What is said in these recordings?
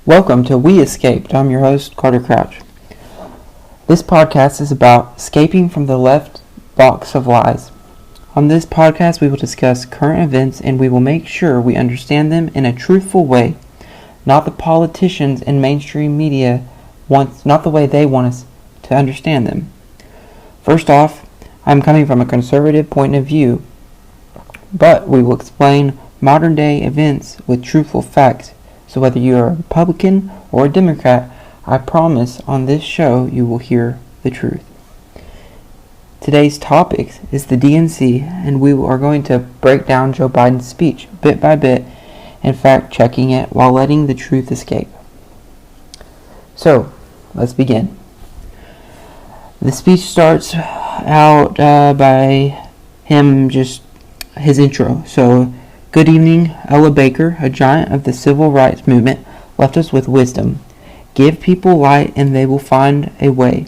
Welcome to We Escaped. I'm your host, Carter Crouch. This podcast is about escaping from the left box of lies. On this podcast, we will discuss current events and we will make sure we understand them in a truthful way, not the politicians and mainstream media not the way they want us to understand them. First off, I'm coming from a conservative point of view, but we will explain modern day events with truthful facts. So whether you are a Republican or a Democrat, I promise on this show you will hear the truth. Today's topic is the DNC, and we are going to break down Joe Biden's speech bit by bit and fact-checking it while letting the truth escape. So, let's begin. The speech starts out by him just his intro. So, good evening, Ella Baker, a giant of the civil rights movement, left us with wisdom. Give people light and they will find a way.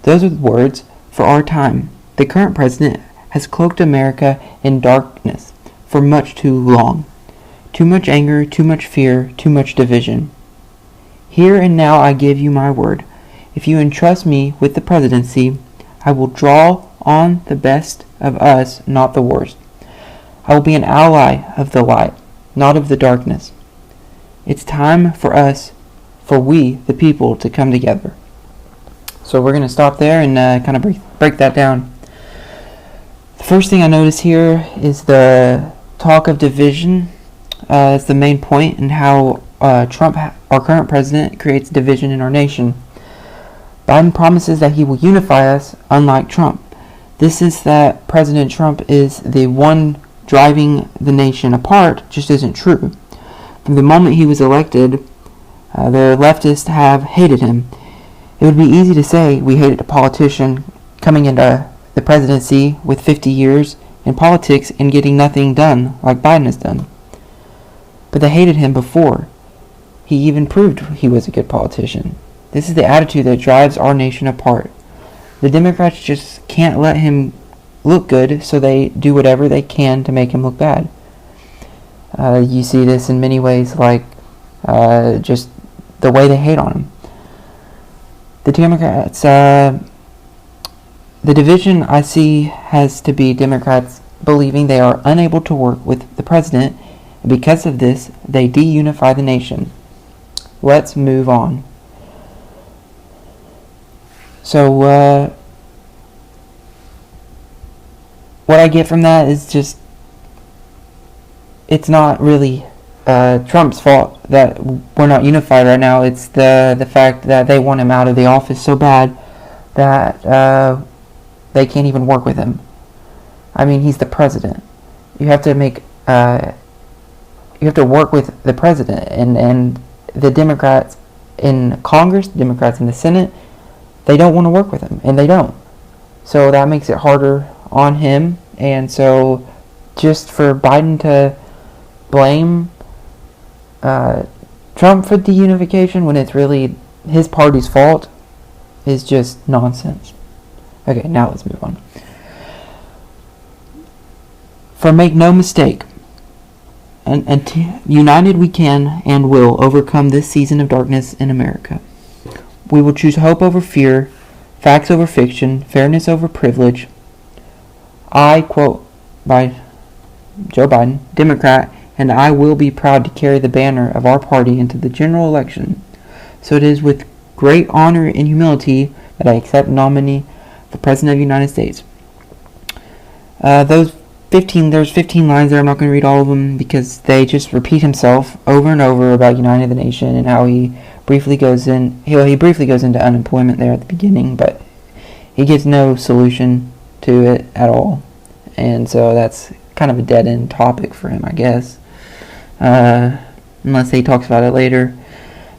Those are the words for our time. The current president has cloaked America in darkness for much too long. Too much anger, too much fear, too much division. Here and now I give you my word. If you entrust me with the presidency, I will draw on the best of us, not the worst. I will be an ally of the light, not of the darkness. It's time for we, the people, to come together. So we're going to stop there and kind of break that down. The first thing I notice here is the talk of division. That's the main point, and how Trump, our current president, creates division in our nation. Biden promises that he will unify us, unlike Trump. This is that President Trump is the one driving the nation apart just isn't true. From the moment he was elected, the leftists have hated him. It would be easy to say we hated a politician coming into the presidency with 50 years in politics and getting nothing done like Biden has done. But they hated him before he even proved he was a good politician. This is the attitude that drives our nation apart. The Democrats just can't let him look good, so they do whatever they can to make him look bad. You see this in many ways, like just the way they hate on him. The Democrats, the division I see has to be Democrats believing they are unable to work with the president, and because of this, they de-unify the nation. Let's move on. So, what I get from that is just, it's not really Trump's fault that we're not unified right now. It's the fact that they want him out of the office so bad that they can't even work with him. I mean, he's the president. You have to work with the president, and the Democrats in Congress, the Democrats in the Senate, they don't want to work with him, and they don't. So that makes it harder on him, and so just for Biden to blame Trump for the unification when it's really his party's fault is just nonsense. Okay, now let's move on. For make no mistake, and united we can and will overcome this season of darkness in America. We will choose hope over fear, facts over fiction, fairness over privilege. I, quote by Joe Biden, Democrat, and I will be proud to carry the banner of our party into the general election. So it is with great honor and humility that I accept nominee for President of the United States. There's 15 lines there. I'm not going to read all of them because they just repeat himself over and over about uniting the nation and how he briefly goes into unemployment there at the beginning, but he gives no solution to it at all. And so that's kind of a dead-end topic for him, I guess. Unless he talks about it later.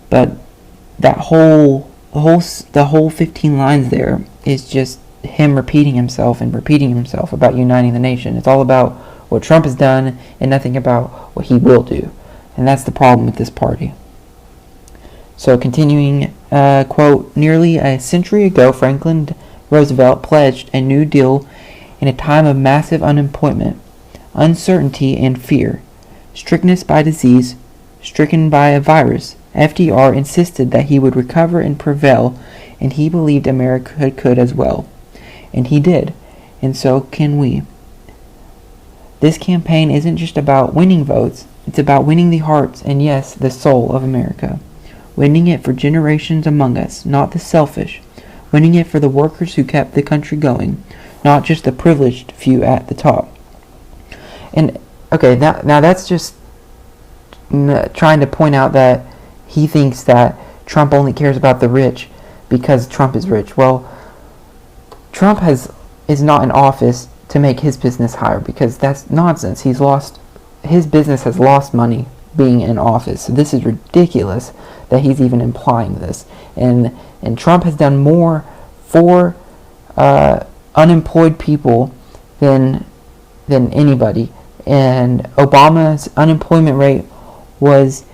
But that the whole 15 lines there is just him repeating himself about uniting the nation. It's all about what Trump has done and nothing about what he will do. And that's the problem with this party. So continuing, quote, nearly a century ago, Franklin Roosevelt pledged a New Deal in a time of massive unemployment, uncertainty, and fear, strictness by disease, stricken by a virus, FDR insisted that he would recover and prevail, and he believed America could as well. And he did, and so can we. This campaign isn't just about winning votes, it's about winning the hearts and, yes, the soul of America. Winning it for generations among us, not the selfish. Winning it for the workers who kept the country going, not just the privileged few at the top. And, okay, now that's just trying to point out that he thinks that Trump only cares about the rich because Trump is rich. Well, Trump is not in office to make his business higher, because that's nonsense. His business has lost money being in office. So this is ridiculous that he's even implying this. And Trump has done more for unemployed people than anybody. And Obama's unemployment rate was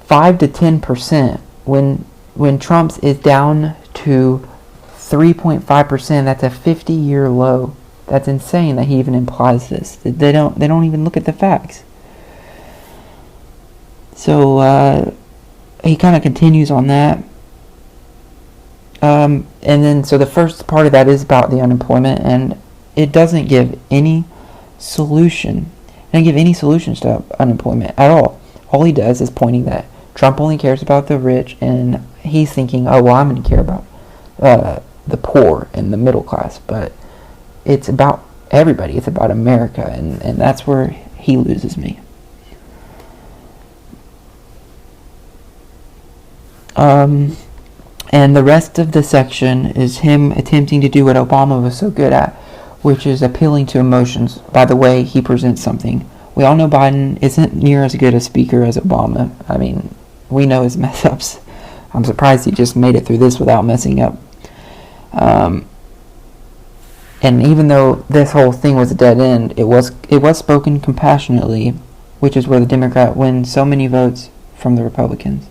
5 to 10%. When Trump's is down to 3.5%, that's a 50-year low. That's insane that he even implies this. They don't even look at the facts. So he kind of continues on that. And then so the first part of that is about the unemployment, and it doesn't give any solution. It doesn't give any solutions to unemployment at all. All he does is pointing that Trump only cares about the rich, and he's thinking, oh, well, I'm going to care about the poor and the middle class. But it's about everybody. It's about America, and that's where he loses me. And the rest of the section is him attempting to do what Obama was so good at, which is appealing to emotions by the way he presents something. We all know Biden isn't near as good a speaker as Obama. I mean, we know his mess-ups. I'm surprised he just made it through this without messing up. And even though this whole thing was a dead end, it was spoken compassionately, which is where the Democrat wins so many votes from the Republicans.